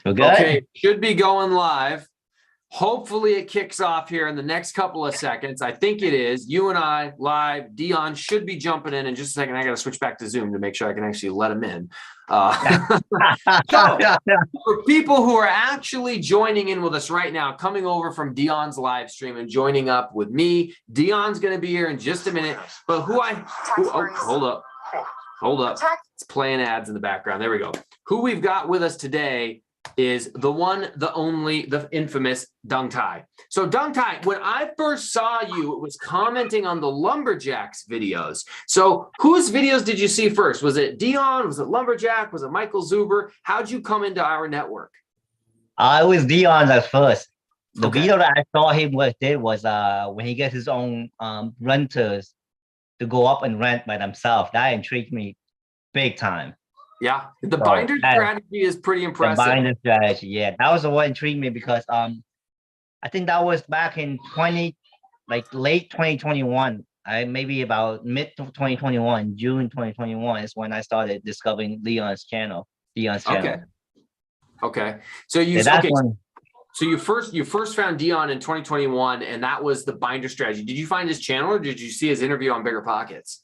We're good? Okay, should be going live. Hopefully it kicks off here in the next couple of seconds. I think it is. You and I live. Dion should be jumping in just a second. I got to switch back to Zoom to make sure I can actually let him in. So for people who are actually joining in with us right now, coming over from Dion's live stream and joining up with me, Dion's going to be here in just a minute. But hold up. It's playing ads in the background. There we go. Who we've got with us today is the one, the only, the infamous Dung Tai. So Dung Tai, when I first saw you, it was commenting on the Lumberjacks videos. So whose videos did you see first? Was it Dion? Was it Lumberjack? Was it Michael Zuber? How'd you come into our network? It was Dion at first. The Okay. video that I saw him did was when he gets his own renters to go up and rent by themselves. That intrigued me big time. Yeah, the binder strategy is pretty impressive. The binder strategy, yeah, that was what intrigued me because I think that was back in late 2021. Maybe about mid 2021, June 2021 is when I started discovering Dion's channel. Okay. So you So you first found Dion in 2021, and that was the binder strategy. Did you find his channel, or did you see his interview on BRRRR?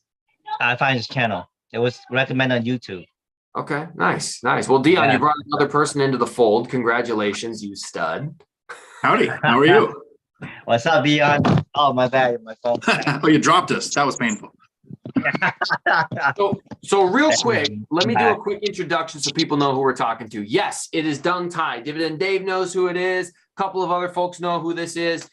I find his channel. It was recommended on YouTube. Okay, nice. Well, Dion, you brought another person into the fold. Congratulations, you stud. Howdy, how are you? What's up, Dion? Oh, my bad, my phone. Oh, you dropped us. That was painful. So real quick, let me do a quick introduction so people know who we're talking to. Yes, it is Dung Tai. Dividend Dave knows who it is. A couple of other folks know who this is.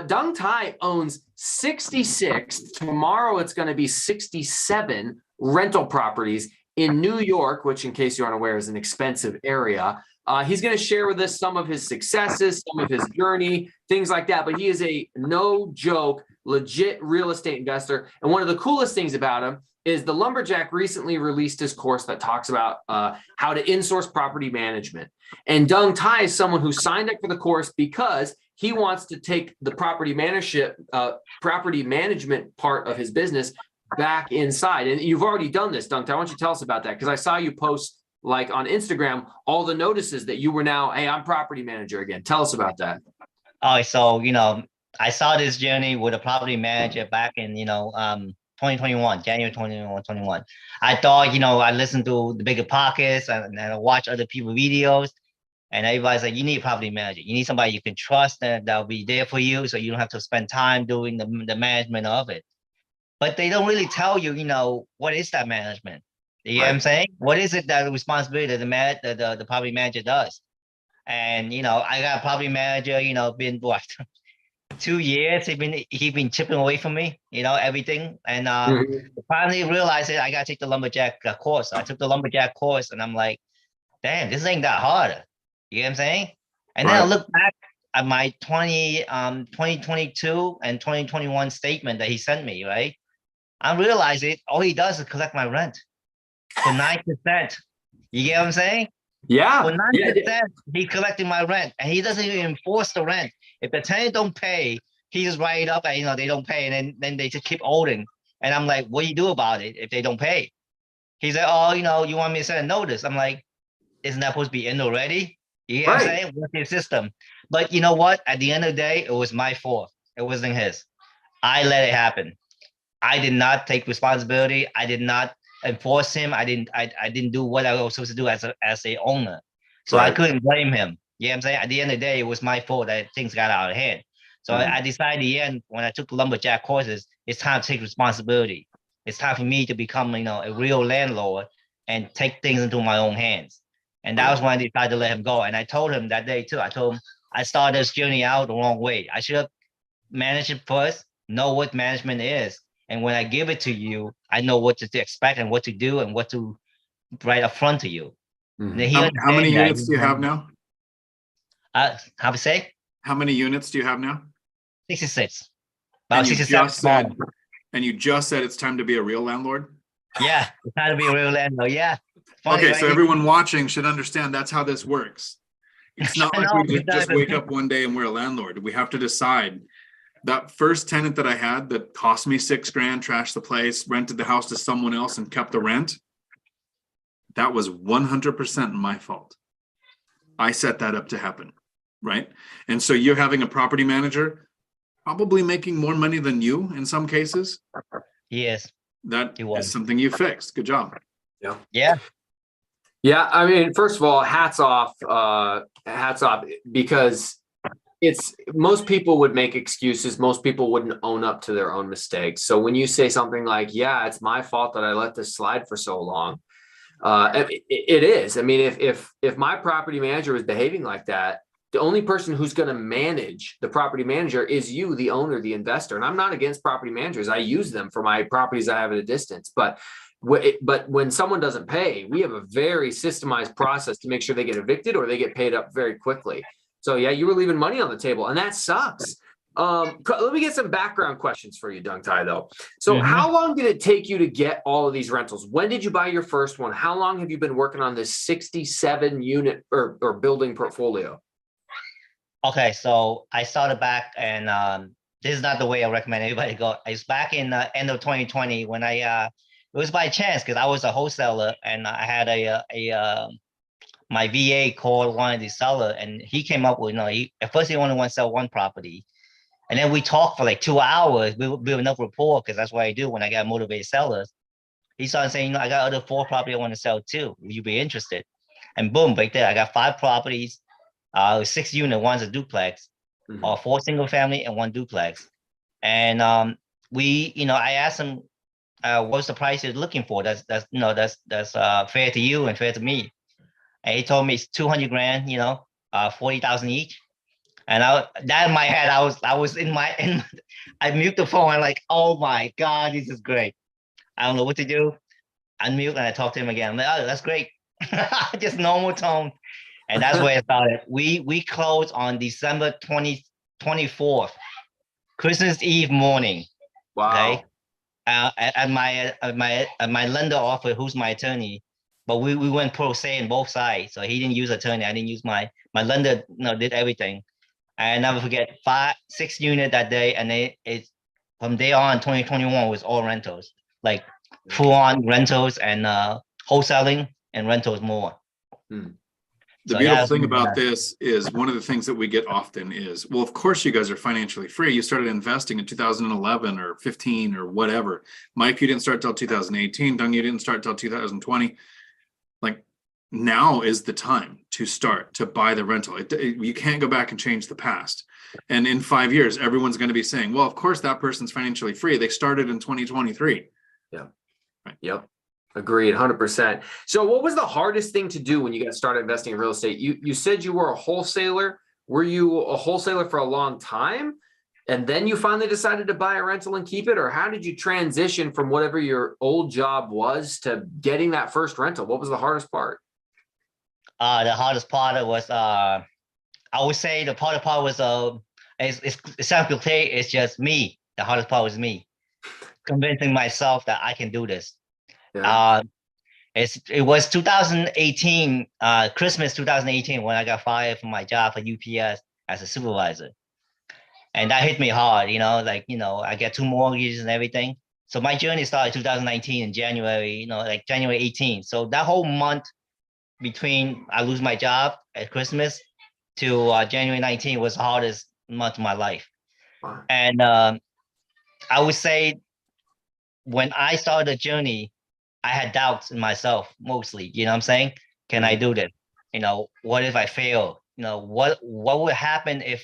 Dung Tai owns 66. Tomorrow it's going to be 67 rental properties in New York, which, in case you aren't aware, is an expensive area. He's going to share with us some of his successes, some of his journey, things like that. But he is a no joke, legit real estate investor. And one of the coolest things about him is the Lumberjack recently released his course that talks about how to insource property management. And Dung Tai is someone who signed up for the course because he wants to take the property management part of his business back inside. And you've already done this, Dung Tai. Why don't you tell us about that? Because I saw you post on Instagram all the notices that you were now, hey, I'm property manager again. Tell us about that. Oh, so I saw this journey with a property manager back in 2021, January 2021. I thought I listened to the Bigger Pockets and I watch other people's videos, and everybody's like, you need a property manager. You need somebody you can trust that'll be there for you, so you don't have to spend time doing the management of it. But they don't really tell you, what is that management? You know what I'm saying? What is it that the responsibility that the property manager does? And, I got a property manager, been what, 2 years, he been chipping away from me, everything. And finally realized that I got to take the Lumberjack course. I took the Lumberjack course and I'm like, damn, this ain't that hard. You know what I'm saying? And then I look back at my 2022 and 2021 statement that he sent me, right? I realized all he does is collect my rent for 9%. You get what I'm saying? Yeah. For 9%, he's collecting my rent, and he doesn't even enforce the rent. If the tenant don't pay, he just write it up and they don't pay, and then they just keep holding. And I'm like, what do you do about it if they don't pay? He's like, oh, you want me to send a notice? I'm like, isn't that supposed to be in already? You get what I'm saying? What's your system? But you know what? At the end of the day, it was my fault. It wasn't his. I let it happen. I did not take responsibility. I did not enforce him. I didn't do what I was supposed to do as a owner. So I couldn't blame him. You know what I'm saying? At the end of the day, it was my fault that things got out of hand. So I decided at the end, when I took the Lumberjack courses, it's time to take responsibility. It's time for me to become, a real landlord and take things into my own hands. And that was when I decided to let him go. And I told him that day too. I told him I started this journey out the wrong way. I should have managed it first, know what management is. And when I give it to you, I know what to expect and what to do and what to write up front to you. How many units do you have now? How to say? How many units do you have now? 66. About 67. And you just said it's time to be a real landlord? Yeah, it's time to be a real landlord. Yeah. Funny, okay, right? So everyone watching should understand that's how this works. It's not like we just wake up one day and we're a landlord. We have to decide. That first tenant that I had that cost me $6 grand, trashed the place, rented the house to someone else and kept the rent, that was 100% my fault. I set that up to happen, right? And so you're having a property manager probably making more money than you in some cases. Yes. That He was. is something you fixed. Good job. Yeah. Yeah, I mean, first of all, hats off, because it's most people would make excuses. Most people wouldn't own up to their own mistakes. So when you say something like, yeah, it's my fault that I let this slide for so long, it is. I mean, if my property manager was behaving like that, the only person who's going to manage the property manager is you, the owner, the investor. And I'm not against property managers. I use them for my properties I have at a distance. But when someone doesn't pay, we have a very systemized process to make sure they get evicted or they get paid up very quickly. So yeah, you were leaving money on the table, and that sucks. Let me get some background questions for you, Dung Tai, though. So how long did it take you to get all of these rentals? When did you buy your first one? How long have you been working on this 67 unit or building portfolio? Okay, so I started back, and this is not the way I recommend anybody go. It's back in the end of 2020 when it was by chance because I was a wholesaler and I had my VA called one of the seller, and he came up with, at first he only wanted to sell one property. And then we talked for like 2 hours. We built enough rapport because that's what I do when I got motivated sellers. He started saying, I got other 4 properties I want to sell too. Would you be interested? And boom, right there, I got 5 properties. 6 unit, one's a duplex, 4 single family and 1 duplex. And I asked him, what's the price you're looking for? That's fair to you and fair to me. And he told me it's 200 grand, 40,000 each. And that in my head, I was I mute the phone. I'm like, oh my God, this is great. I don't know what to do. Unmute and I talk to him again. I'm like, oh, that's great. Just normal tone. And that's where it started. We closed on December 24th, Christmas Eve morning. Wow. Okay. At my lender offer, who's my attorney, but we went pro se on both sides. So he didn't use attorney. I didn't use my lender. Did everything. I never forget 6 unit that day, and it's from day on 2021 was all rentals, like full on rentals and wholesaling and rentals more. The beautiful thing about this is one of the things that we get often is, well, of course you guys are financially free. You started investing in 2011 or 15 or whatever. Mike, you didn't start till 2018. Dung, you didn't start till 2020. Like, now is the time to start to buy the rental. You can't go back and change the past. And in 5 years, everyone's going to be saying, well, of course that person's financially free. They started in 2023. Yeah. Right. Yep. Agreed, 100%. So what was the hardest thing to do when you got started investing in real estate? You said you were a wholesaler. Were you a wholesaler for a long time? And then you finally decided to buy a rental and keep it? Or how did you transition from whatever your old job was to getting that first rental? What was the hardest part? The hardest part was, I would say the part was, it sounds cliche, it's just me. The hardest part was me convincing myself that I can do this. Yeah. It was 2018, Christmas 2018, when I got fired from my job for UPS as a supervisor. And that hit me hard, I get 2 mortgages and everything. So my journey started 2019 in January, January 18. So that whole month between I lose my job at Christmas to January 19 was the hardest month of my life. Wow. And I would say when I started the journey, I had doubts in myself mostly. You know what I'm saying? Can I do this? What if I fail? What would happen if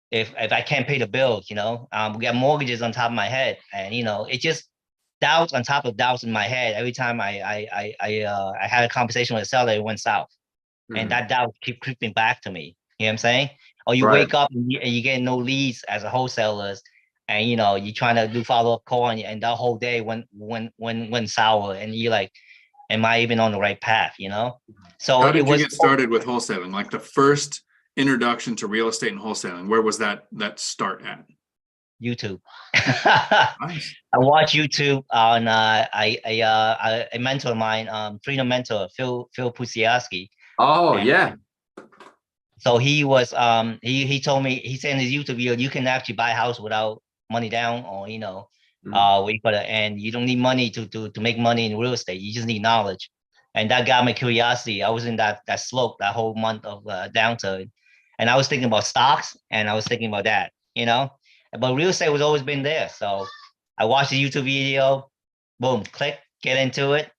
if I can't pay the bills? We got mortgages on top of my head, and it just doubts on top of doubts in my head. Every time I had a conversation with a seller, it went south, and that doubt keep creeping back to me. You know what I'm saying? Or you wake up and you get no leads as a wholesaler. And you're trying to do follow-up call, and that whole day went sour, and you're like, am I even on the right path? So how did you get started with wholesaling? Like the first introduction to real estate and wholesaling, where was that start at? YouTube. Nice. I watched YouTube on a mentor of mine, freedom mentor, Phil Pusiaski. Oh, and so he was he told me, he said in his YouTube video, you can actually buy a house without money down, or and you don't need money to make money in real estate. You just need knowledge. And that got my curiosity. I was in that slope that whole month of downturn, and I was thinking about stocks, and I was thinking about that, you know. But real estate was always been there. So I watched the YouTube video, boom, click, get into it,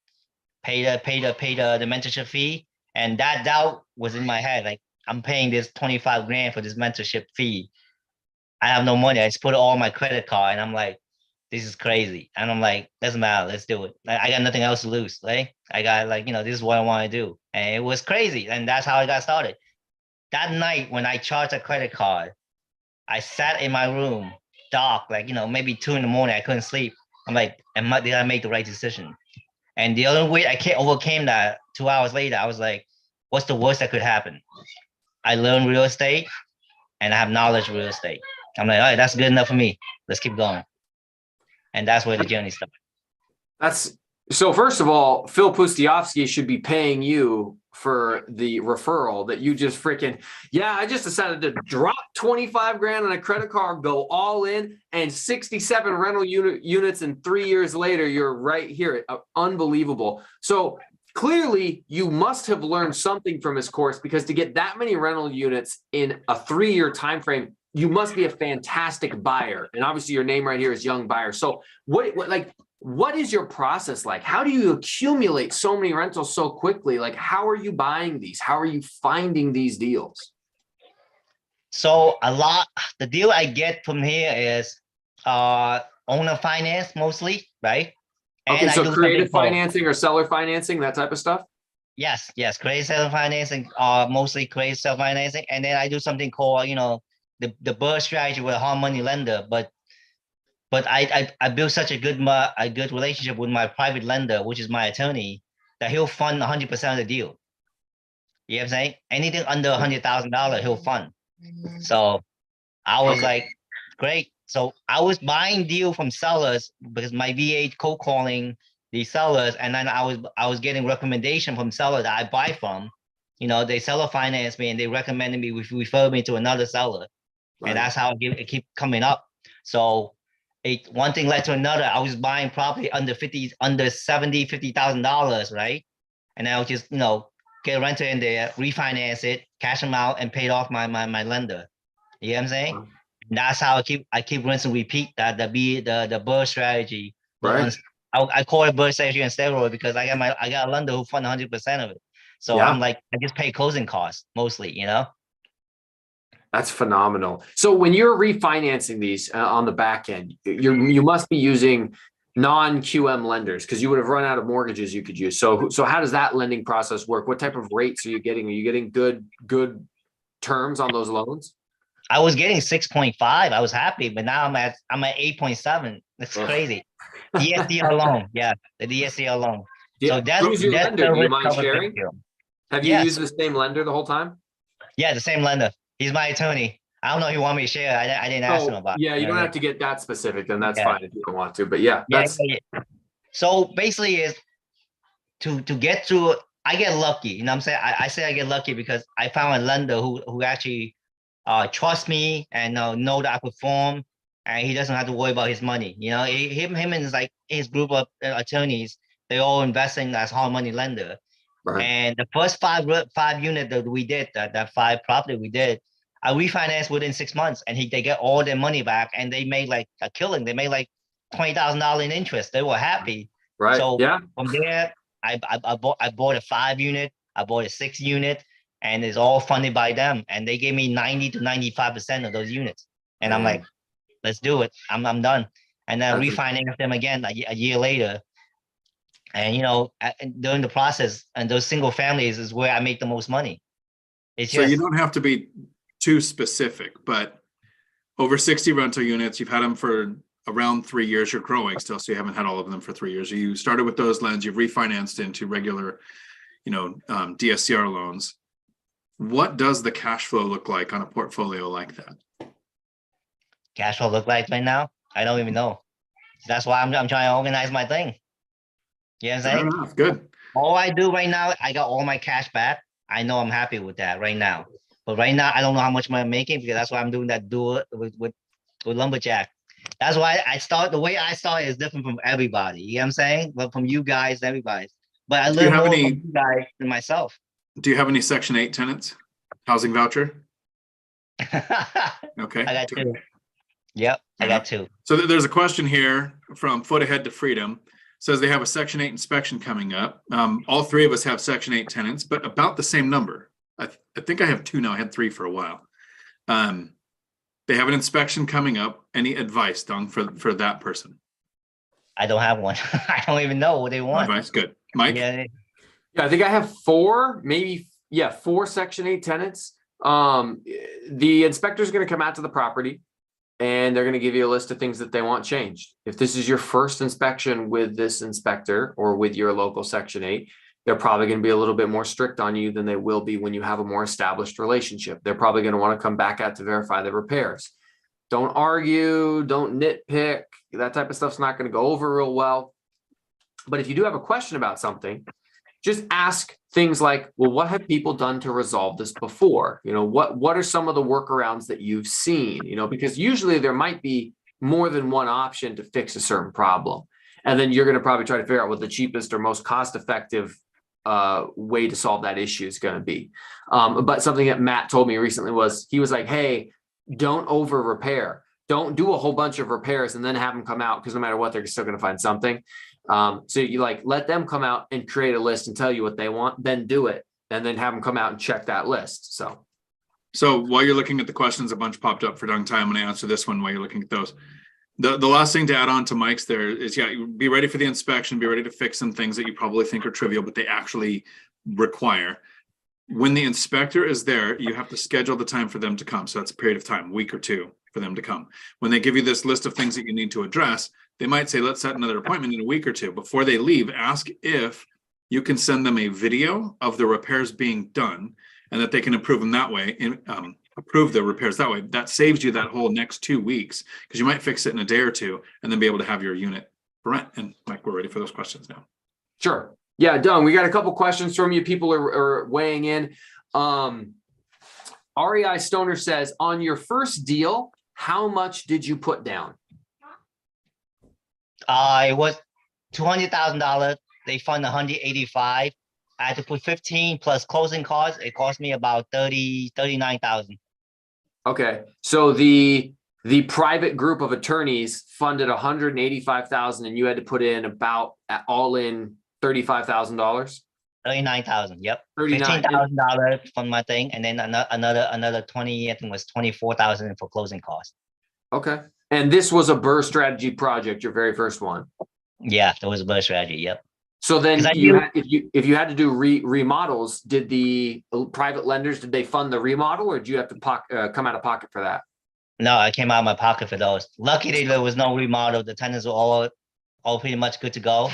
pay the mentorship fee, and that doubt was in my head. Like, I'm paying this 25 grand for this mentorship fee. I have no money. I just put it all on my credit card, and I'm like, this is crazy. And I'm like, doesn't matter. Let's do it. Like, I got nothing else to lose. Right? I got, like, this is what I want to do. And it was crazy. And that's how I got started. That night when I charged a credit card, I sat in my room, dark, like, maybe 2 in the morning. I couldn't sleep. I'm like, did I make the right decision? And the other way I overcame that 2 hours later, I was like, what's the worst that could happen? I learned real estate and I have knowledge of real estate. I'm like, all right, that's good enough for me. Let's keep going. And that's where the journey started. So first of all, Phil Pustiovsky should be paying you for the referral that you just freaking, I just decided to drop 25 grand on a credit card, go all in, and 67 rental units, and 3 years later, you're right here. Unbelievable. So clearly you must have learned something from his course, because to get that many rental units in a 3-year time frame, you must be a fantastic buyer. And obviously your name right here is Young Buyer. So what is your process like? How do you accumulate so many rentals so quickly? Like, how are you buying these? How are you finding these deals? So the deal I get from here is owner finance mostly, right? Okay, and so creative financing or seller financing, that type of stuff? Yes, creative seller financing, mostly creative seller financing. And then I do something called, the BRRRR strategy with a hard money lender. But I built such a good relationship with my private lender, which is my attorney, that he'll fund 100% of the deal. You know what I'm saying? Anything under $100,000, he'll fund. So I was like, great. So I was buying deal from sellers because my VA cold calling the sellers, and then I was getting recommendation from sellers that I buy from. They seller finance me and they recommended me, refer me to another seller. Right. And that's how it keep coming up. So one thing led to another. I was buying property under $50,000, right? And I would just, get a renter in there, refinance it, cash them out, and pay off my lender. You know what I'm saying? Wow. And that's how I keep rinse and repeat that the BRRRR strategy. Right. I call it BRRRR strategy on steroid because I got a lender who fund 100% of it. So I'm like, I just pay closing costs mostly, That's phenomenal. So when you're refinancing these on the back end, you must be using non-QM lenders because you would have run out of mortgages you could use. So how does that lending process work? What type of rates are you getting? Are you getting good terms on those loans? I was getting 6.5. I was happy, but now I'm at 8.7. It's crazy. DSCR loan, the DSCR loan. So who's your lender? Do you mind sharing? Have you used the same lender the whole time? Yeah, the same lender. He's my attorney. I don't know if you want me to share. I didn't ask him about it. Yeah, you don't have to get that specific, then that's fine if you don't want to. But So basically is to get through, I get lucky. You know what I'm saying? I say I get lucky because I found a lender who actually trusts me and know that I perform, and he doesn't have to worry about his money. Him and his group of attorneys, they all investing as hard money lender. Right. And the first five unit that we did, that 5 property we did, I refinanced within 6 months, and they get all their money back, and they made like a killing. They made like $20,000 in interest. They were happy. Right. So from there, I bought a 5 unit, I bought a 6 unit, and it's all funded by them. And they gave me 90 to 95% of those units. And I'm like, let's do it. I'm done. And then refinance them again a year later. And during the process, and those single families is where I make the most money. So you don't have to be too specific, but over 60 rental units, you've had them for around 3 years. You're growing still, so you haven't had all of them for 3 years. You started with those lends, you've refinanced into regular, DSCR loans. What does the cash flow look like on a portfolio like that? Cash flow look like right now? I don't even know. That's why I'm trying to organize my thing. You know what I'm saying? Enough. Good. All I do right now, I got all my cash back. I know I'm happy with that right now. But right now, I don't know how much money I'm making because that's why I'm doing that dual with Lumberjack. That's why the way I start is different from everybody. You know what I'm saying? But from you guys, everybody. but I Do you learned have more any- from you guys than myself. Do you have any Section 8 tenants? Housing voucher? I Okay. got two. Yep, I got two. So there's a question here from Foot Ahead to Freedom. Says they have a Section 8 inspection coming up. All three of us have Section 8 tenants, but about the same number. I think I have two now. I had three for a while. They have an inspection coming up. Any advice, Dung, for that person? I don't have one. I don't even know what they No want. advice. Good. Mike? Yeah, Yeah, I think I have four, maybe, yeah, four Section 8 tenants. The inspector's going to come out to the property and they're going to give you a list of things that they want changed. If this is your first inspection with this inspector or with your local Section 8, they're probably going to be a little bit more strict on you than they will be when you have a more established relationship. They're probably going to want to come back out to verify the repairs. Don't argue, don't nitpick. That type of stuff's not going to go over real well. But if you do have a question about something, just ask things like, well, what have people done to resolve this before? You know, what are some of the workarounds that you've seen? You know, because usually there might be more than one option to fix a certain problem. And then you're going to probably try to figure out what the cheapest or most cost-effective way to solve that issue is going to be. But something that Matt told me recently was, he was like, hey, don't over repair. Don't do a whole bunch of repairs and then have them come out, because no matter what, they're still going to find something. So you like let them come out and create a list and tell you what they want, then do it, and then have them come out and check that list. So while you're looking at the questions, a bunch popped up for Dung Tai. I'm going to answer this one while you're looking at those. The last thing to add on to Mike's there is, yeah, be ready for the inspection, be ready to fix some things that you probably think are trivial, but they actually require. When the inspector is there, you have to schedule the time for them to come. So that's a period of time, a week or two for them to come. When they give you this list of things that you need to address, they might say, let's set another appointment in a week or two. Before they leave, ask if you can send them a video of the repairs being done and that they can approve them that way, and approve the repairs that way. That saves you that whole next 2 weeks, because you might fix it in a day or two and then be able to have your unit for rent. And Mike, we're ready for those questions now. Sure. Yeah, Dung, we got a couple questions from you. People are weighing in. REI Stoner says, on your first deal, how much did you put down? it was $200,000. They fund 185. I had to put 15 plus closing costs. It cost me about 39,000. Okay, so the private group of attorneys funded 185,000, and you had to put in about all in $35,000. 39,000. Yep. $39,000. $15,000 from my thing, and then another 20. I think was 24,000 for closing costs. Okay, and this was a BRRRR strategy project, your very first one. Yeah, that was a BRRRR strategy. Yep. So then if you had to do remodels, did the private lenders, did they fund the remodel, or did you have to come out of pocket for that? No, I came out of my pocket for those. Luckily, there was no remodel. The tenants were all pretty much good to go.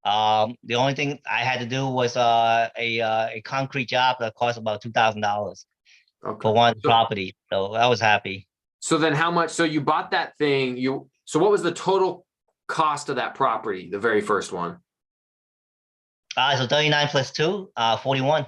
The only thing I had to do was a concrete job that cost about $2,000 for one property. So I was happy. So then how much, so you bought that thing, so what was the total cost of that property, the very first one? So 39 plus 2, 41.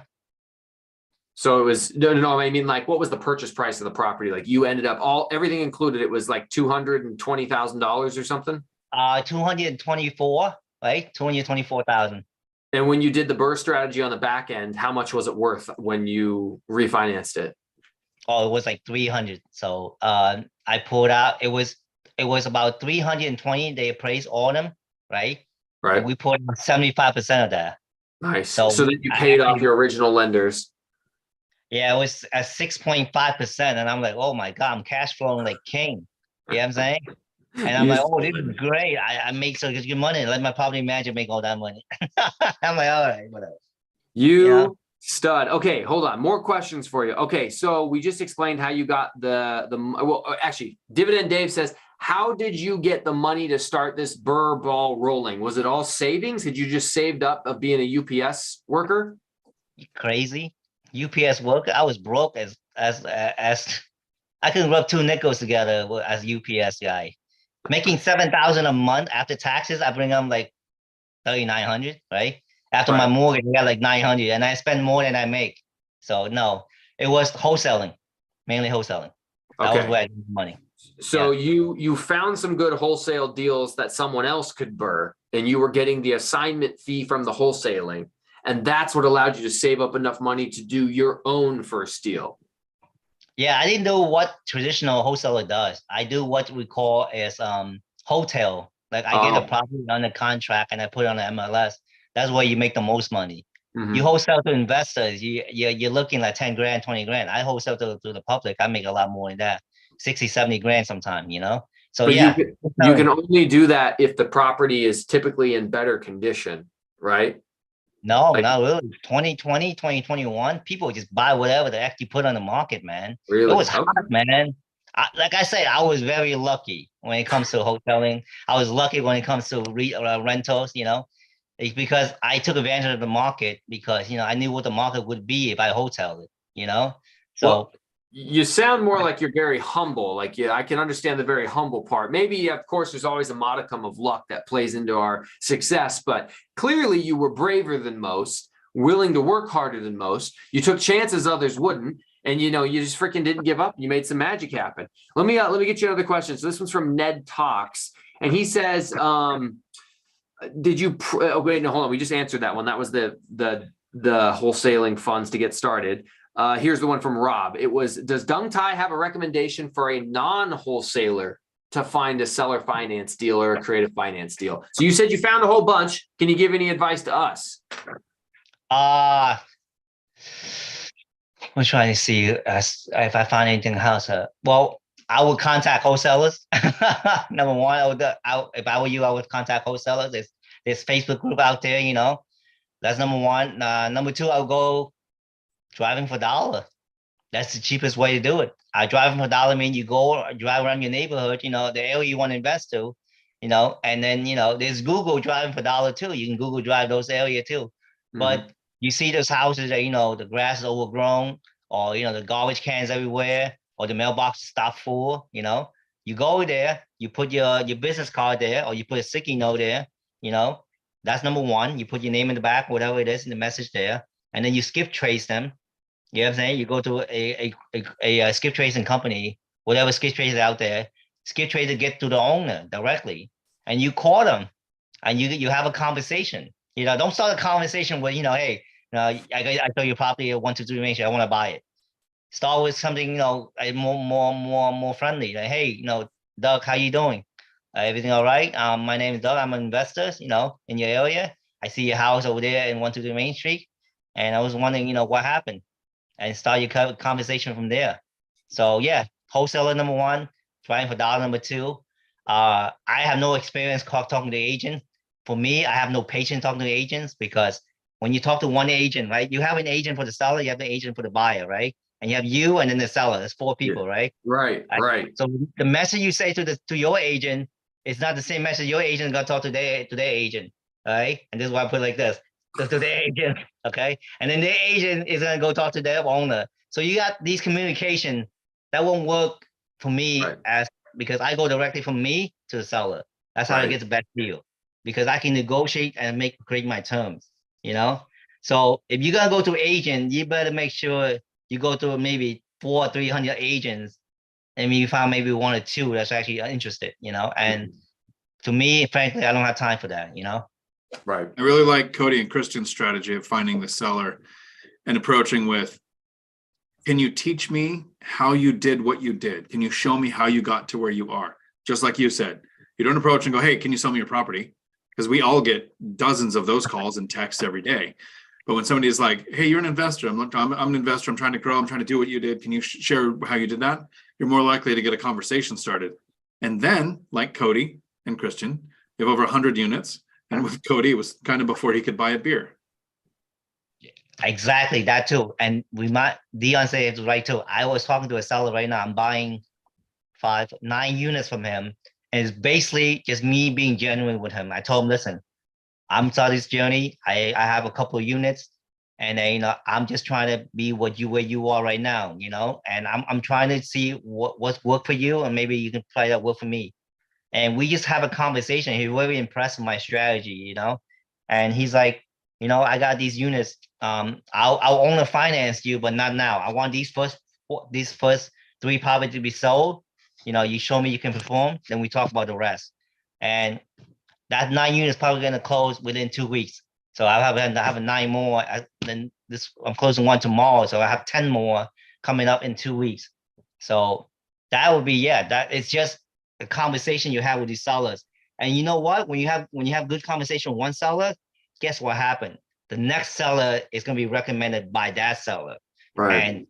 So it was, no, I mean, like, what was the purchase price of the property? Like, you ended up everything included, it was like $220,000 or something? 224, right? 224,000. And when you did the BRRRR strategy on the back end, how much was it worth when you refinanced it? Oh, it was like 300. So I pulled out, it was about 320. They appraised all of them, right? Right. And we put 75% of that. Nice. So then you paid off your original lenders. Yeah, it was at 6.5%. And I'm like, oh my God, I'm cash flowing like king. You know what I'm saying? And I'm like, oh, this is great. I make so good money. Let my property manager make all that money. I'm like, all right, whatever. Stud. Okay, hold on. More questions for you. Okay, so we just explained how you got well, actually, Dividend Dave says, how did you get the money to start this BRRRR ball rolling? Was it all savings? Had you just saved up of being a UPS worker? Crazy. UPS worker. I was broke as I couldn't rub two nickels together as UPS guy. Making $7,000 a month after taxes, I bring them like 3,900, right? After my mortgage, I got like 900, and I spend more than I make. So no, it was wholesaling, mainly wholesaling. That was where I got money. So you found some good wholesale deals that someone else could BRRRR, and you were getting the assignment fee from the wholesaling. And that's what allowed you to save up enough money to do your own first deal. Yeah, I didn't know what traditional wholesaler does. I do what we call as hotel. Like I get a property on the contract and I put it on the MLS. That's where you make the most money. You wholesale to investors, you're looking like 10 grand, 20 grand. I wholesale to the public. I make a lot more than that. 60, 70 grand sometime, you know? So but yeah. You can only do that if the property is typically in better condition, right? No, like, not really. 2020, 2021, people just buy whatever they actually put on the market, man. Really? It was hot, man. Like I said, I was very lucky when it comes to hoteling. I was lucky when it comes to rentals, you know? It's because I took advantage of the market because, you know, I knew what the market would be if I hoteled it, you know? So well, you sound more like you're very humble. Like, yeah, I can understand the very humble part. Maybe, of course, there's always a modicum of luck that plays into our success, but clearly you were braver than most, willing to work harder than most. You took chances others wouldn't. And, you know, you just freaking didn't give up. You made some magic happen. Let me get you another question. So this one's from Ned Talks. And he says, did you, oh, wait, no, hold on. We just answered that one. That was the wholesaling funds to get started. Here's the one from Rob. It was, does Dung Tai have a recommendation for a non-wholesaler to find a seller finance deal or a creative finance deal? So you said you found a whole bunch. Can you give any advice to us? I'm trying to see if I find anything else. Well, I would contact wholesalers. Number one, if I were you, I would contact wholesalers. There's Facebook group out there, you know. That's number one. Number two, I'll go driving for dollar. That's the cheapest way to do it. Driving for dollar means you go drive around your neighborhood, you know, the area you want to invest to, you know, and then, you know, there's Google driving for dollar too. You can Google drive those areas too. But you see those houses that, you know, the grass is overgrown or, you know, the garbage cans everywhere or the mailbox is stopped full, you know, you go there, you put your business card there or you put a sticky note there, you know, that's number one. You put your name in the back, whatever it is in the message there, and then you skip trace them. You know what I'm saying? You go to a skip tracing company, whatever skip trace is out there, skip trace to get to the owner directly, and you call them, and you have a conversation. You know, don't start a conversation with, you know, hey, I saw your property at 123 Main Street, I want to buy it. Start with something, you know, more friendly. Like, hey, you know, Doug, how you doing? Everything all right? My name is Doug. I'm an investor, you know, in your area. I see your house over there in 123 Main Street, and I was wondering, you know, what happened, and start your conversation from there. So yeah, wholesaler number one, trying for dollar number two. I have no experience talking to the agent. For me, I have no patience talking to the agents because when you talk to one agent, right, you have an agent for the seller, you have the agent for the buyer, right? And you have you and then the seller. There's four people, right? Right. So the message you say to your agent is not the same message your agent got to talk to their agent, right? And this is why I put it like this. To their agent, okay? And then their agent is gonna go talk to their owner. So you got these communication that won't work for me because I go directly from me to the seller. That's how I get the best deal because I can negotiate and create my terms, you know? So if you're gonna go to agent, you better make sure you go to maybe 400 or 300 agents and you find maybe one or two that's actually interested, you know? And to me, frankly, I don't have time for that, you know? Right. I really like Cody and Christian's strategy of finding the seller and approaching with, can you teach me how you did what you did? Can you show me how you got to where you are? Just like you said, you don't approach and go, hey, can you sell me your property? Because we all get dozens of those calls and texts every day. But when somebody is like, hey, you're an investor. I'm an investor. I'm trying to grow. I'm trying to do what you did. Can you share how you did that? You're more likely to get a conversation started. And then, like Cody and Christian, you have over 100 units. And with Cody, it was kind of before he could buy a beer. Exactly, that too. And Dion said it's right too. I was talking to a seller right now. I'm buying 9 units from him. And it's basically just me being genuine with him. I told him, listen, I'm starting this journey. I have a couple of units. And you know, I'm just trying to be where you are right now, you know, and I'm trying to see what's worked for you, and maybe you can try that work for me. And we just have a conversation. He's very impressed with my strategy, you know, and he's like, you know, I got these units. I'll only finance you, but not now. I want these first 3 properties to be sold, you know, you show me you can perform, then we talk about the rest. And that 9 units probably gonna close within 2 weeks. So I have 9 more. Then this I'm closing one tomorrow, so I have 10 more coming up in 2 weeks. So that would be, yeah, that it's just a conversation you have with these sellers. And you know what? When you have good conversation with one seller, guess what happened? The next seller is gonna be recommended by that seller. Right. And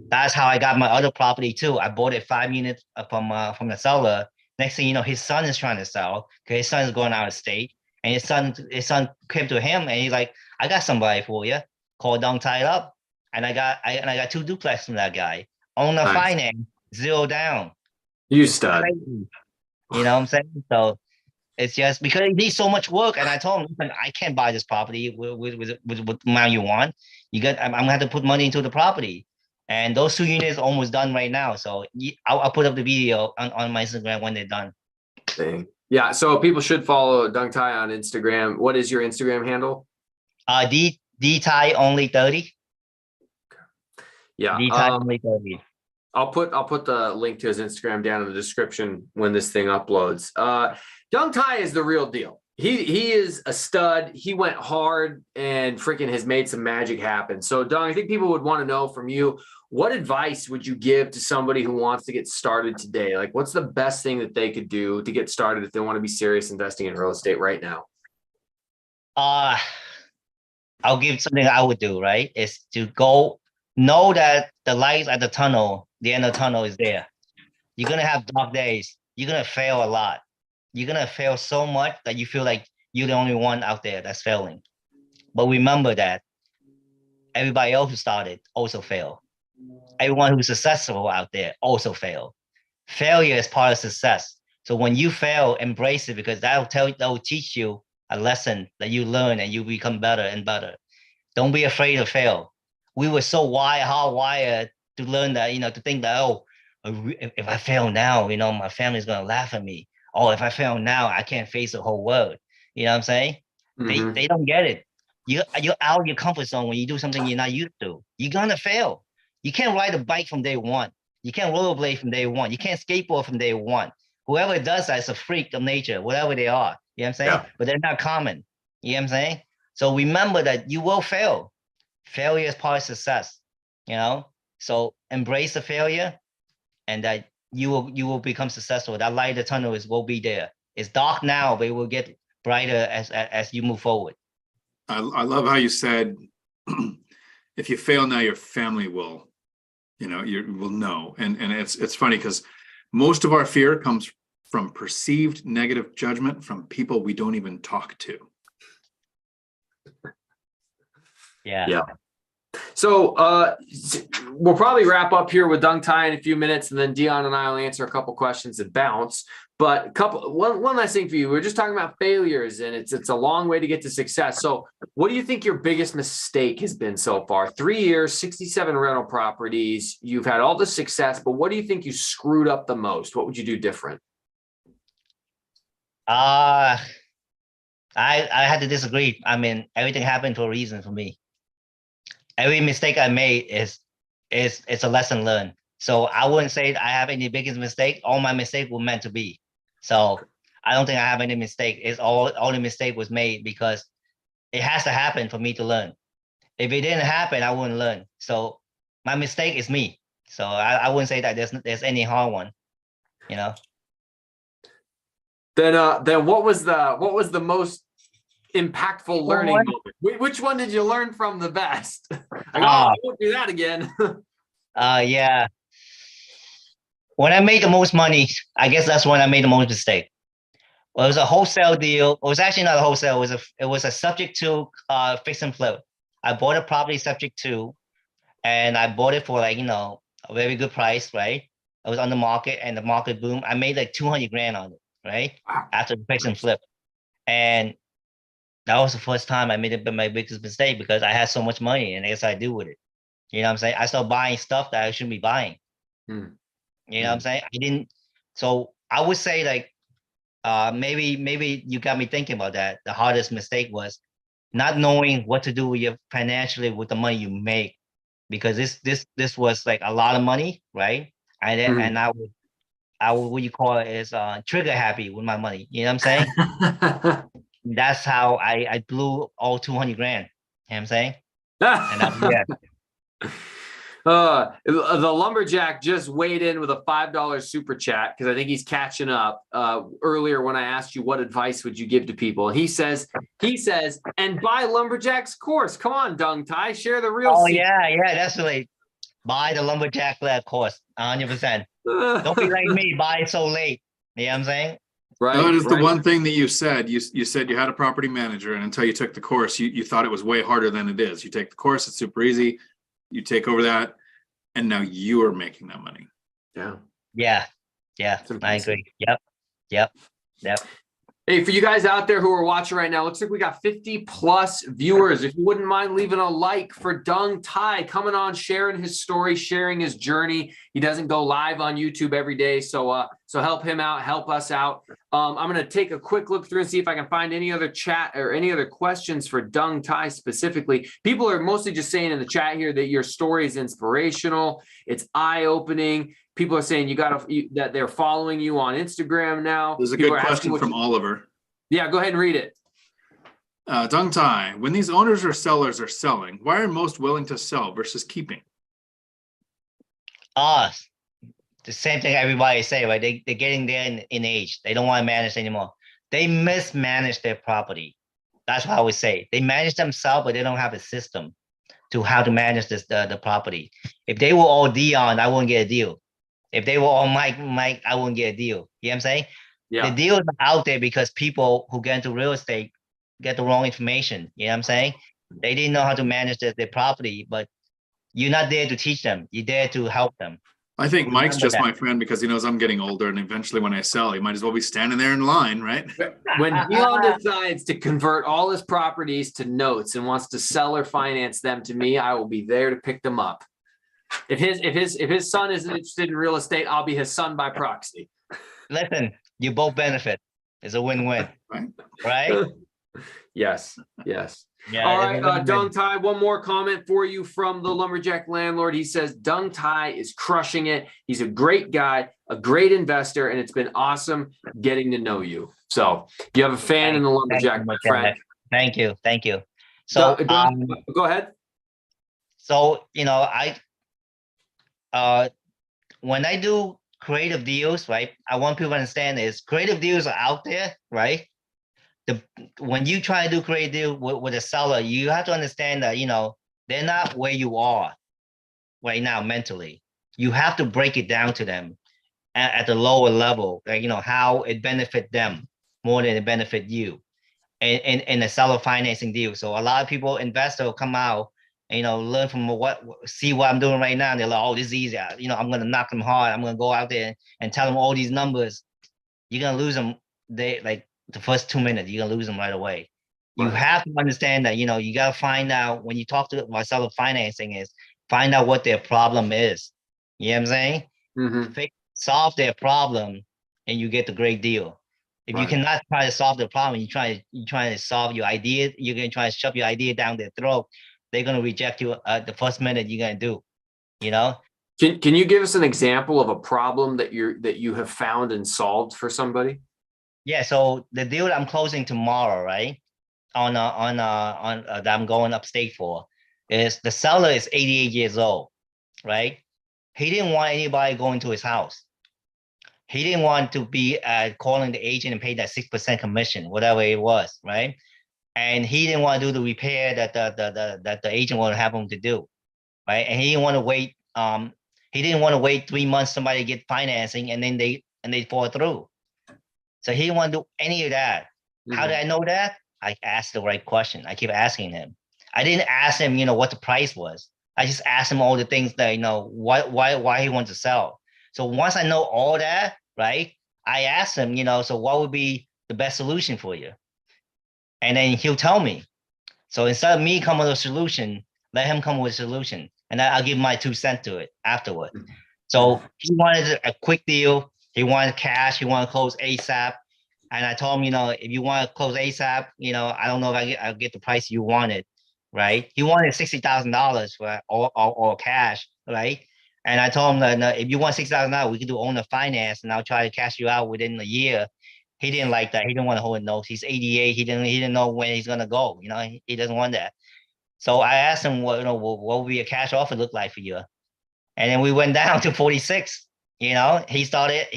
that's how I got my other property too. I bought it 5 units from the seller. Next thing you know, his son is trying to sell because his son is going out of state, and his son came to him and he's like, "I got somebody for you." Called Dung Tai up, and I got 2 duplex from that guy. Owner Nice. finance, 0 down. You stud. Crazy. You know what I'm saying? So it's just because it needs so much work, and I told him, "Listen, I can't buy this property with the amount you want. I'm gonna have to put money into the property." And those 2 units almost done right now. So I'll put up the video on my Instagram when they're done. Dang. Yeah. So people should follow Dung Tai on Instagram. What is your Instagram handle? D Tai only 30. Yeah. D Tai only 30. I'll put the link to his Instagram down in the description when this thing uploads. Dung Tai is the real deal. He is a stud. He went hard and freaking has made some magic happen. So Dung, I think people would want to know from you, what advice would you give to somebody who wants to get started today? Like, what's the best thing that they could do to get started if they want to be serious investing in real estate right now? I'll give something I would do, right? Is to go know that the lights at the tunnel, the end of the tunnel is there. You're gonna have dark days. You're gonna fail a lot. You're gonna fail so much that you feel like you're the only one out there that's failing. But remember that everybody else who started also failed. Everyone who's successful out there also failed. Failure is part of success. So when you fail, embrace it, because that will teach you a lesson that you learn and you become better and better. Don't be afraid to fail. We were so hardwired to learn that, to think that, oh, if I fail now, my family's gonna laugh at me. Oh, if I fail now, I can't face the whole world. You know what I'm saying? Mm-hmm. They don't get it. You're out of your comfort zone when you do something you're not used to. You're gonna fail. You can't ride a bike from day one. You can't rollerblade from day one. You can't skateboard from day one. Whoever does that is a freak of nature, whatever they are. You know what I'm saying? Yeah. But they're not common. You know what I'm saying? So remember that you will fail. Failure is part of success. So embrace the failure, and that you will become successful. That light of the tunnel will be there. It's dark now, but it will get brighter as you move forward. I love how you said, if you fail now, your family will, you will know. And it's funny because most of our fear comes from perceived negative judgment from people we don't even talk to. Yeah. So we'll probably wrap up here with Dung Tai in a few minutes, and then Dion and I will answer a couple questions that bounce. But one last thing for you. We're just talking about failures, and it's a long way to get to success. So what do you think your biggest mistake has been so far? 3 years, 67 rental properties. You've had all the success, but what do you think you screwed up the most? What would you do different? I had to disagree. I mean, everything happened for a reason for me. Every mistake I made is a lesson learned. So I wouldn't say I have any biggest mistake. All my mistakes were meant to be. So I don't think I have any mistake. It's all the mistake was made because it has to happen for me to learn. If it didn't happen, I wouldn't learn. So my mistake is me. So I wouldn't say that there's any hard one. Then what was the most impactful learning moment? Which one did you learn from the best? I won't do that again. Yeah. When I made the most money, I guess that's when I made the most mistake. Well, it was a wholesale deal. It was actually not a wholesale. It was a subject to fix and flip. I bought a property subject to, and I bought it for a very good price, right? It was on the market, and the market boom. I made like 200 grand on it, right? Wow. After the fix and flip, and that was the first time I made my biggest mistake because I had so much money, and I guess I do with it. You know what I'm saying? I started buying stuff that I shouldn't be buying. You know what I'm saying? I didn't. So I would say maybe you got me thinking about that. The hardest mistake was not knowing what to do with your financially with the money you make, because this was like a lot of money, right? And then, and I what you call it is trigger happy with my money. You know what I'm saying? That's how I blew all 200 grand. You know what I'm saying? And yeah. The lumberjack just weighed in with a $5 super chat because I think he's catching up. Earlier when I asked you what advice would you give to people, he says, and buy Lumberjack's course. Come on, Dung Tai, share the real. Oh yeah, definitely. Buy the lumberjack course, 100%. Don't be like me, buy it so late. You know what I'm saying? Right. That is right. the one thing that you said. You said you had a property manager, and until you took the course, you thought it was way harder than it is. You take the course, it's super easy. You take over that, and now you are making that money. Yeah. Yeah, I agree. Yep. Hey, for you guys out there who are watching right now, looks like we got 50 plus viewers. If you wouldn't mind leaving a like for Dung Tai coming on, sharing his story, sharing his journey. He doesn't go live on YouTube every day, so help him out, help us out. I'm going to take a quick look through and see if I can find any other chat or any other questions for Dung Tai specifically. People are mostly just saying in the chat here that your story is inspirational. It's eye-opening. People are saying that they're following you on Instagram now. There's a good question from Oliver. Yeah, go ahead and read it. Dung Tai, when these owners or sellers are selling, why are most willing to sell versus keeping? The same thing everybody say, right? They're getting there in age. They don't want to manage anymore. They mismanage their property. That's what I would say. They manage themselves, but they don't have a system to how to manage the property. If they were all Dion, I wouldn't get a deal. If they were all Mike, I wouldn't get a deal. You know what I'm saying? Yeah. The deals are out there because people who get into real estate get the wrong information. You know what I'm saying? They didn't know how to manage their property, but you're not there to teach them. You're there to help them. I think Mike's just my friend because he knows I'm getting older, and eventually when I sell, he might as well be standing there in line, right? When Dion decides to convert all his properties to notes and wants to sell or finance them to me, I will be there to pick them up. If his son isn't interested in real estate, I'll be his son by proxy. Listen, you both benefit. It's a win-win, right? Yes. Yeah. All right, Dung Tai, one more comment for you from the Lumberjack Landlord. He says, Dung Tai is crushing it. He's a great guy, a great investor, and it's been awesome getting to know you. So you have a fan in the Lumberjack, my friend. Thank you. So go ahead. So, when I do creative deals, right, I want people to understand is creative deals are out there, right? When you try to do creative deal with a seller, you have to understand that, they're not where you are right now mentally. You have to break it down to them at the lower level, like, how it benefit them more than it benefit you in a seller financing deal. So a lot of people, investors will come out and, learn from see what I'm doing right now. And they're like, oh, this is easy. I'm going to knock them hard. I'm going to go out there and tell them all these numbers. You're going to lose them. The first 2 minutes, you're gonna lose them right away. You have to understand that, you got to find out when you talk to my seller financing is find out what their problem is. You know what I'm saying? Mm-hmm. Solve their problem and you get the great deal. If you cannot try to solve the problem, you try to solve your idea, you're going to try to shove your idea down their throat. They're going to reject you the first minute you're going to do, Can you give us an example of a problem that you have found and solved for somebody? Yeah, so the deal that I'm closing tomorrow, right, on that I'm going upstate for, is the seller is 88 years old, right? He didn't want anybody going to his house. He didn't want to be calling the agent and pay that 6% commission, whatever it was, right? And he didn't want to do the repair that the agent wanted to have him to do, right? And he didn't want to wait. He didn't want to wait 3 months somebody to get financing and then they fall through. So he didn't want to do any of that. Mm-hmm. How did I know that? I asked the right question. I keep asking him. I didn't ask him, what the price was. I just asked him all the things that, why he wants to sell. So once I know all that, right, I asked him, so what would be the best solution for you? And then he'll tell me. So instead of me coming with a solution, let him come with a solution. And I'll give my 2 cents to it afterward. So he wanted a quick deal. He wanted cash. He wanted to close ASAP. And I told him, if you want to close ASAP, I don't know if I'll get the price you wanted, right? He wanted $60,000 for or cash, right? And I told him that no, if you want $6,000 now, we can do owner finance, and I'll try to cash you out within a year. He didn't like that. He didn't want to hold notes. He's 88. He didn't know when he's gonna go. You know, he doesn't want that. So I asked him, what would be a cash offer look like for you? And then we went down to 46. You know, he started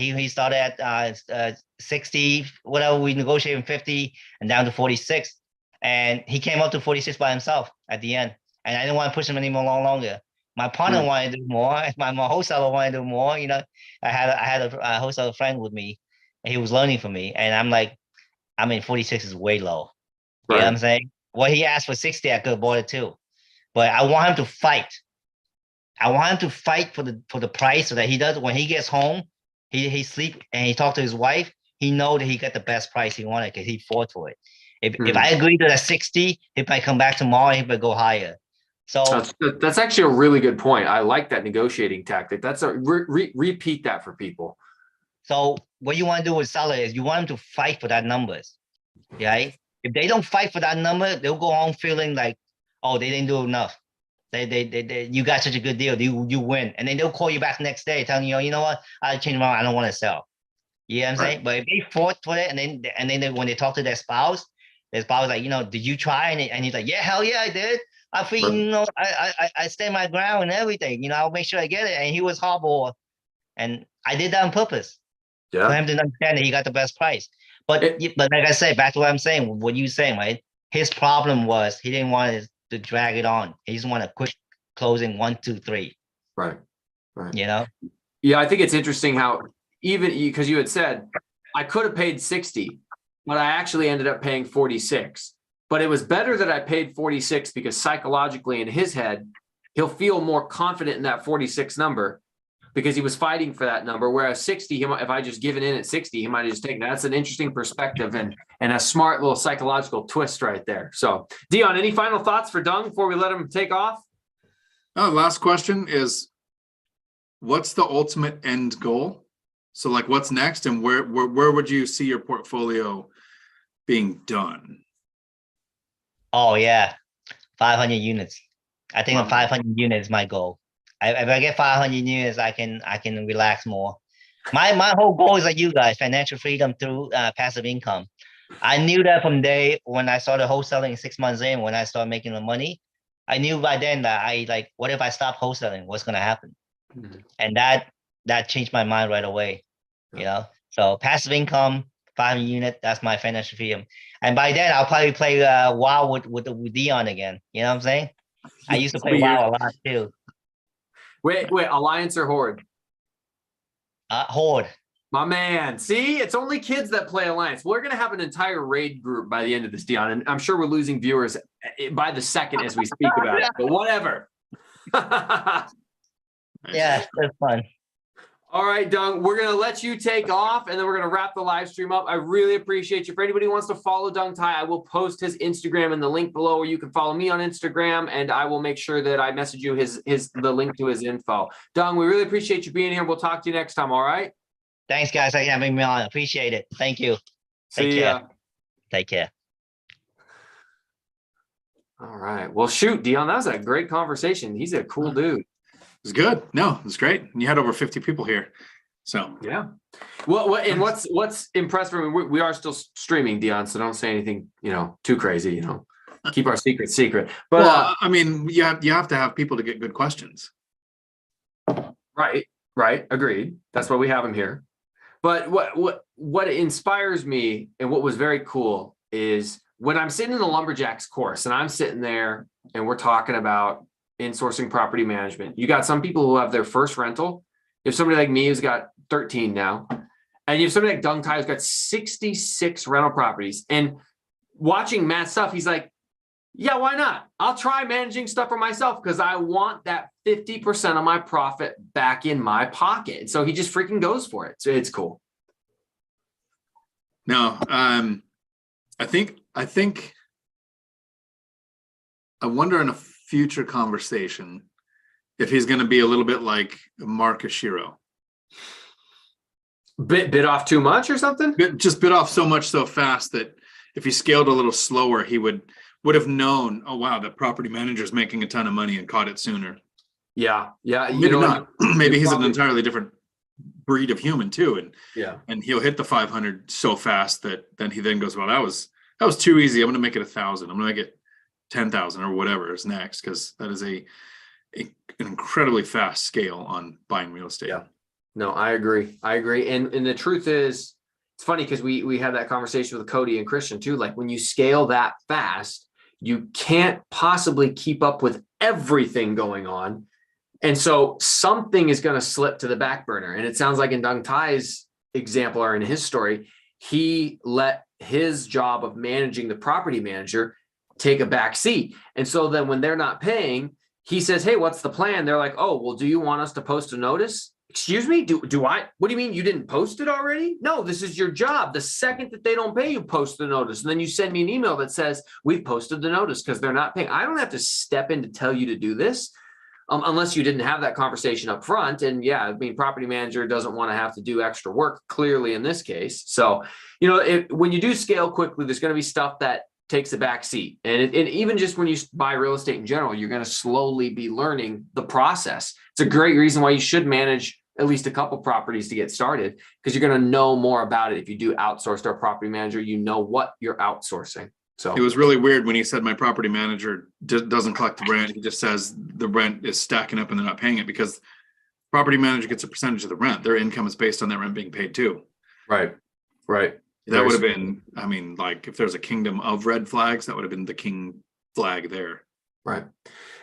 at 60, whatever, we negotiated 50 and down to 46. And he came up to 46 by himself at the end. And I didn't want to push him anymore longer. My partner wanted to do more. My wholesaler wanted to do more. You know, I had a wholesaler friend with me, and he was learning from me. And I'm like, 46 is way low. You know what I'm saying? Well, he asked for 60, I could have bought it too. But I want him to fight. I want him to fight for the price, so that he does, when he gets home, he sleep and he talk to his wife, he know that he got the best price he wanted because he fought for it. If I agree to that 60, he might come back tomorrow, he might go higher. So that's actually a really good point. I like that negotiating tactic. That's a repeat that for people. So what you want to do with seller is you want them to fight for that numbers, right? If they don't fight for that number, they'll go home feeling like, oh, they didn't do enough. You got such a good deal. You win. And then they'll call you back next day telling you, you know what? I changed my mind. I don't want to sell. You know what I'm saying? But if they fought for it, and then when they talk to their spouse is like, did you try? And he's like, yeah, hell yeah, I did. I feel, I stand my ground and everything. I'll make sure I get it. And he was hardball. And I did that on purpose. For him to understand that he got the best price. But like I said, back to what I'm saying, what you saying, right? His problem was he didn't want to drag it on. He just want a quick closing 1, 2, 3. Right. Yeah, I think it's interesting how even because you had said I could have paid 60, but I actually ended up paying 46. But it was better that I paid 46 because psychologically in his head, he'll feel more confident in that 46 number because he was fighting for that number. Whereas 60, if I just given in at 60, he might have just taken that. That's an interesting perspective and a smart little psychological twist right there. So Dion, any final thoughts for Dung before we let him take off? Last question is, what's the ultimate end goal? So like what's next, and where would you see your portfolio being done? Oh yeah, 500 units. I think 500 units is my goal. If I get 500 units, I can relax more. My whole goal is like you guys, financial freedom through passive income. I knew that from day when I started wholesaling 6 months in, when I started making the money, I knew by then that what if I stop wholesaling? What's going to happen? And that changed my mind right away. So passive income, 500 unit, that's my financial freedom. And by then I'll probably play WoW with Dion again. You know what I'm saying? I used to play WoW a lot too. Wait, Alliance or Horde? Horde. My man. See, it's only kids that play Alliance. We're going to have an entire raid group by the end of this, Dion. And I'm sure we're losing viewers by the second as we speak about it. But whatever. Yeah, it's fun. All right, Dung, we're going to let you take off, and then we're going to wrap the live stream up. I really appreciate you. For anybody who wants to follow Dung Tai, I will post his Instagram in the link below, where you can follow me on Instagram, and I will make sure that I message you the link to his info. Dung, we really appreciate you being here. We'll talk to you next time, all right? Thanks, guys, for having me on. Appreciate it. Thank you. Take care. Take care. All right. Well, shoot, Dion, that was a great conversation. He's a cool dude. It was good. No, it was great. And you had over 50 people here. So yeah. What's impressed for me? We are still streaming, Dion, so don't say anything, too crazy. Keep our secret secret. But you have to have people to get good questions. Right. Agreed. That's why we have them here. But what inspires me and what was very cool is when I'm sitting in the Lumberjacks course and I'm sitting there and we're talking about insourcing property management. You got some people who have their first rental. You have somebody like me who's got 13 now. And you have somebody like Dung Tai who's got 66 rental properties. And watching Matt's stuff, he's like, yeah, why not? I'll try managing stuff for myself because I want that 50% of my profit back in my pocket. So he just freaking goes for it. So it's cool. No, I wonder in a future conversation if he's going to be a little bit like Mark Ashiro. Bit off too much or something? Bit off so much so fast that if he scaled a little slower, he would have known, oh wow, the property manager's making a ton of money and caught it sooner. Yeah. Yeah. Maybe not. Maybe he's probably an entirely different breed of human too. And yeah. and he'll hit the 500 so fast that then he then goes, well, that was too easy. I'm going to make it 1,000. I'm going to make it 10,000 or whatever is next, because that is an incredibly fast scale on buying real estate. Yeah. No, I agree. And the truth is, it's funny because we had that conversation with Cody and Christian too. Like when you scale that fast, you can't possibly keep up with everything going on. And so something is going to slip to the back burner. And it sounds like in Dung Tai's example, or in his story, he let his job of managing the property manager take a back seat. And so then when they're not paying, he says, hey, what's the plan? They're like, oh, well, do you want us to post a notice? Excuse me? Do I? What do you mean you didn't post it already? No, this is your job. The second that they don't pay, you post the notice. And then you send me an email that says, we've posted the notice because they're not paying. I don't have to step in to tell you to do this. Unless you didn't have that conversation up front. And yeah, I mean, property manager doesn't want to have to do extra work, clearly in this case. So, when you do scale quickly, there's going to be stuff that takes a back seat. And even just when you buy real estate in general, you're going to slowly be learning the process. It's a great reason why you should manage at least a couple properties to get started, because you're going to know more about it. If you do outsource to a property manager, you know what you're outsourcing. So it was really weird when he said my property manager doesn't collect the rent. He just says the rent is stacking up and they're not paying it, because property manager gets a percentage of the rent. Their income is based on that rent being paid too. Right. That would have been, I mean, like if there's a kingdom of red flags, that would have been the king flag there. Right.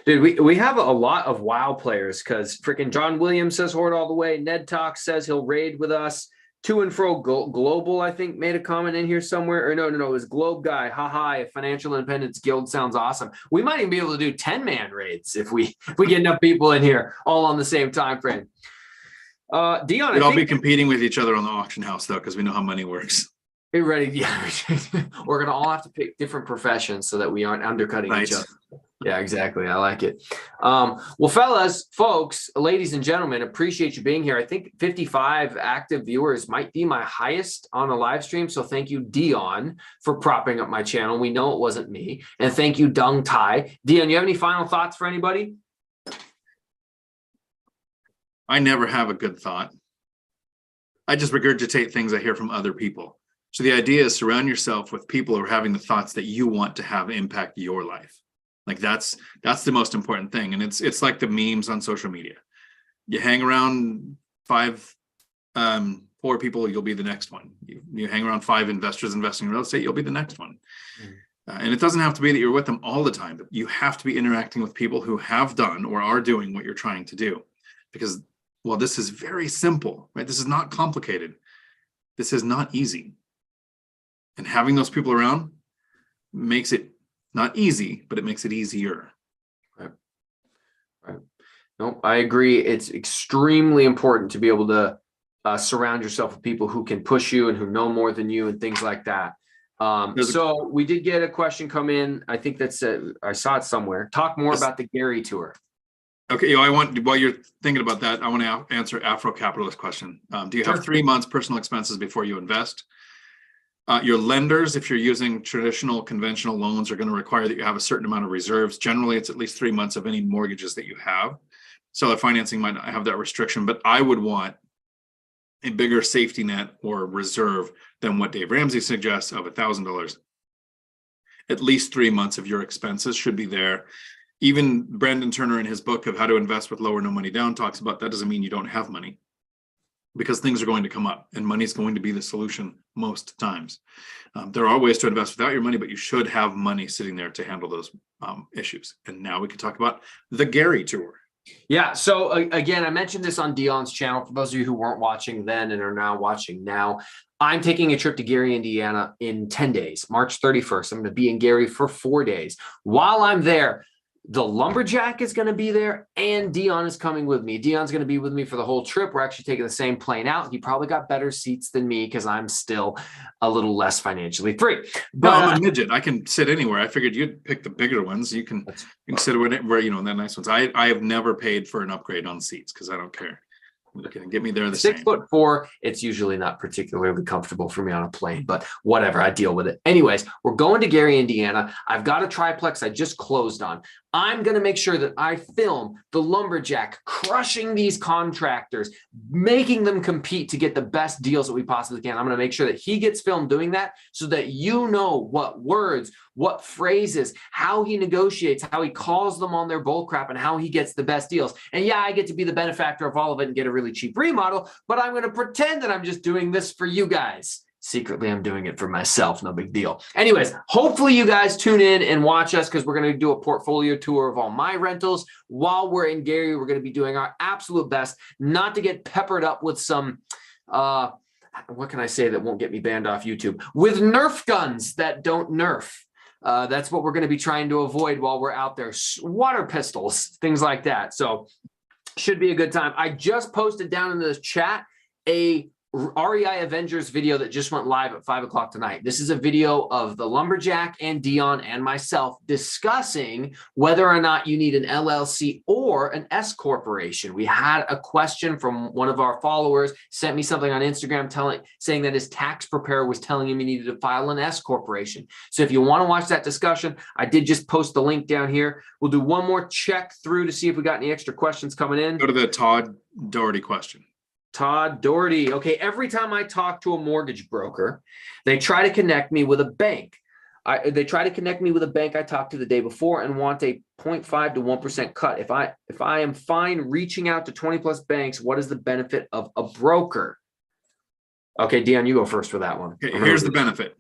Dude, we have a lot of WoW players, because freaking John Williams says Horde all the way. Ned Talk says he'll raid with us. To and Fro Global, I think, made a comment in here somewhere. Or no, it was Globe Guy. Haha, Financial Independence Guild sounds awesome. We might even be able to do 10-man raids if we get enough people in here all on the same time frame. Dion, we'd all be competing with each other on the auction house though, because we know how money works. Get ready. Yeah, we're gonna all have to pick different professions so that we aren't undercutting each other. Yeah, exactly. I like it. Well, fellas, folks, ladies and gentlemen, appreciate you being here. I think 55 active viewers might be my highest on a live stream. So thank you, Dion, for propping up my channel. We know it wasn't me. And thank you, Dung Tai. Dion, you have any final thoughts for anybody? I never have a good thought. I just regurgitate things I hear from other people. So the idea is surround yourself with people who are having the thoughts that you want to have impact your life. Like that's the most important thing. And it's like the memes on social media. You hang around 5 poor people, you'll be the next one. You hang around 5 investors investing in real estate, you'll be the next one. And it doesn't have to be that you're with them all the time, but you have to be interacting with people who have done or are doing what you're trying to do. Because, well, this is very simple, right? This is not complicated. This is not easy. And having those people around makes it not easy, but it makes it easier. Right. No, I agree. It's extremely important to be able to surround yourself with people who can push you and who know more than you and things like that. So we did get a question come in. I think that's I saw it somewhere. Talk more about the Gary tour. Okay, while you're thinking about that, I want to answer Afro Capitalist question. Do you have 3 months personal expenses before you invest? Your lenders, if you're using traditional conventional loans, are going to require that you have a certain amount of reserves. Generally, it's at least 3 months of any mortgages that you have. Seller financing might not have that restriction, but I would want a bigger safety net or reserve than what Dave Ramsey suggests of $1,000. At least 3 months of your expenses should be there. Even Brandon Turner in his book of How to Invest with Low or No Money Down talks about that doesn't mean you don't have money, because things are going to come up and money is going to be the solution most times. There are ways to invest without your money, but you should have money sitting there to handle those issues. And now we can talk about the Gary tour. Yeah. So again, I mentioned this on Dion's channel. For those of you who weren't watching then and are now watching now, I'm taking a trip to Gary, Indiana in 10 days, March 31st. I'm going to be in Gary for 4 days. While I'm there, the Lumberjack is going to be there and Dion is coming with me. Dion's going to be with me for the whole trip. We're actually taking the same plane out. He probably got better seats than me because I'm still a little less financially free. But no, I'm a midget. I can sit anywhere. I figured you'd pick the bigger ones. You can sit where, the nice ones. I have never paid for an upgrade on seats because I don't care. You can get me there the same. 6'4", it's usually not particularly comfortable for me on a plane, but whatever, I deal with it. Anyways, we're going to Gary, Indiana. I've got a triplex I just closed on. I'm going to make sure that I film the lumberjack crushing these contractors, making them compete to get the best deals that we possibly can. I'm going to make sure that he gets filmed doing that so that you know what words, what phrases, how he negotiates, how he calls them on their bull crap, and how he gets the best deals. And yeah, I get to be the benefactor of all of it and get a really cheap remodel, but I'm going to pretend that I'm just doing this for you guys. Secretly, I'm doing it for myself. No big deal. Anyways, hopefully you guys tune in and watch us because we're going to do a portfolio tour of all my rentals. While we're in Gary, we're going to be doing our absolute best not to get peppered up with some, what can I say that won't get me banned off YouTube? With Nerf guns that don't Nerf. That's what we're going to be trying to avoid while we're out there. Water pistols, things like that. So should be a good time. I just posted down in the chat a REI Avengers video that just went live at 5 o'clock tonight. This is a video of the lumberjack and Dion and myself discussing whether or not you need an LLC or an S corporation. We had a question from one of our followers, sent me something on Instagram saying that his tax preparer was telling him he needed to file an S corporation. So if you want to watch that discussion, I did just post the link down here. We'll do one more check through to see if we got any extra questions coming in. Go to the Todd Doherty question. Todd Doherty. Okay, every time I talk to a mortgage broker, they try to connect me with a bank. They try to connect me with a bank I talked to the day before and want a 0.5 to 1% cut. If I am fine reaching out to 20 plus banks, what is the benefit of a broker? Okay, Dion, you go first for that one. Okay, here's the benefit.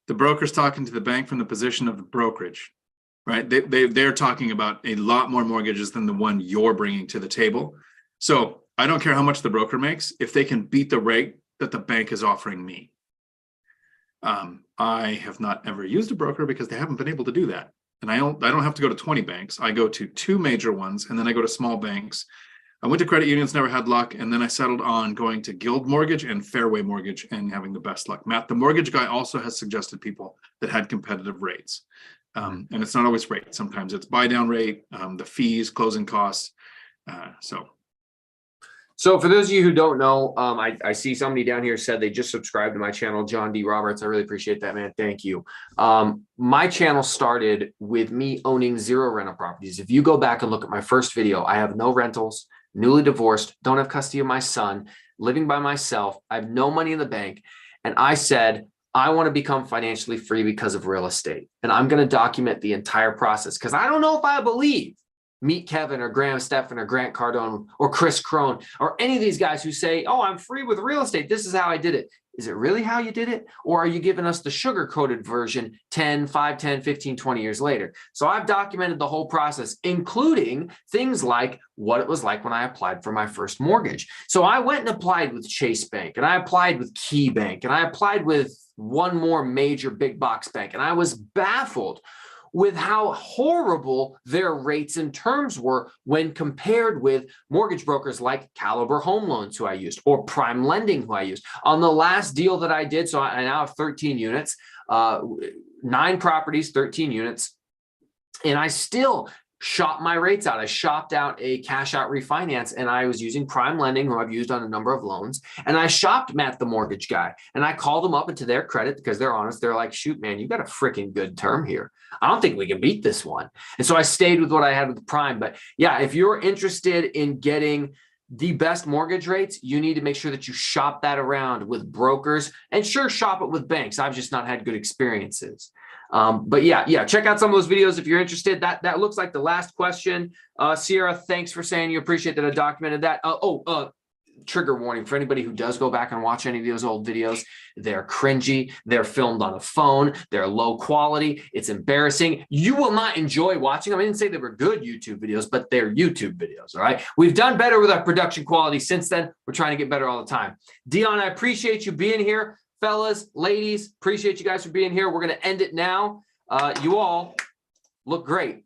The broker's talking to the bank from the position of the brokerage, right? They're talking about a lot more mortgages than the one you're bringing to the table. So I don't care how much the broker makes if they can beat the rate that the bank is offering me. I have not ever used a broker because they haven't been able to do that. And I don't have to go to 20 banks. I go to 2 major ones and then I go to small banks. I went to credit unions, never had luck. And then I settled on going to Guild Mortgage and Fairway Mortgage and having the best luck. Matt, the mortgage guy, also has suggested people that had competitive rates. And it's not always rate. Sometimes it's buy down rate, the fees, closing costs. So for those of you who don't know, I see somebody down here said they just subscribed to my channel, John D. Roberts. I really appreciate that, man. Thank you. My channel started with me owning 0 rental properties. If you go back and look at my first video, I have no rentals, newly divorced, don't have custody of my son, living by myself. I have no money in the bank. And I said, I want to become financially free because of real estate. And I'm going to document the entire process because I don't know if I believe Meet Kevin or Graham Stephan or Grant Cardone or Chris Crone or any of these guys who say, oh, I'm free with real estate. This is how I did it. Is it really how you did it? Or are you giving us the sugar-coated version 5, 10, 15, 20 years later? So I've documented the whole process, including things like what it was like when I applied for my first mortgage. So I went and applied with Chase Bank, and I applied with Key Bank, and I applied with one more major big box bank, and I was baffled with how horrible their rates and terms were when compared with mortgage brokers like Caliber Home Loans, who I used, or Prime Lending, who I used. On the last deal that I did, so I now have 13 units, 9 properties, 13 units, and I still shop my rates out. I shopped out a cash out refinance, and I was using Prime Lending, who I've used on a number of loans. And I shopped Matt, the mortgage guy, and I called them up, and to their credit, because they're honest, they're like, shoot, man, you got a freaking good term here. I don't think we can beat this one. And so I stayed with what I had with Prime. But yeah, if you're interested in getting the best mortgage rates, you need to make sure that you shop that around with brokers, and sure, shop it with banks. I've just not had good experiences. But yeah, check out some of those videos if you're interested. That looks like the last question. Sierra, thanks for saying you appreciate that I documented that. Trigger warning for anybody who does go back and watch any of those old videos. They're cringy. They're filmed on a phone. They're low quality. It's embarrassing. You will not enjoy watching them. I didn't say they were good YouTube videos, but they're YouTube videos. All right. We've done better with our production quality since then. We're trying to get better all the time. Dion, I appreciate you being here. Fellas, ladies, appreciate you guys for being here. We're going to end it now. You all look great.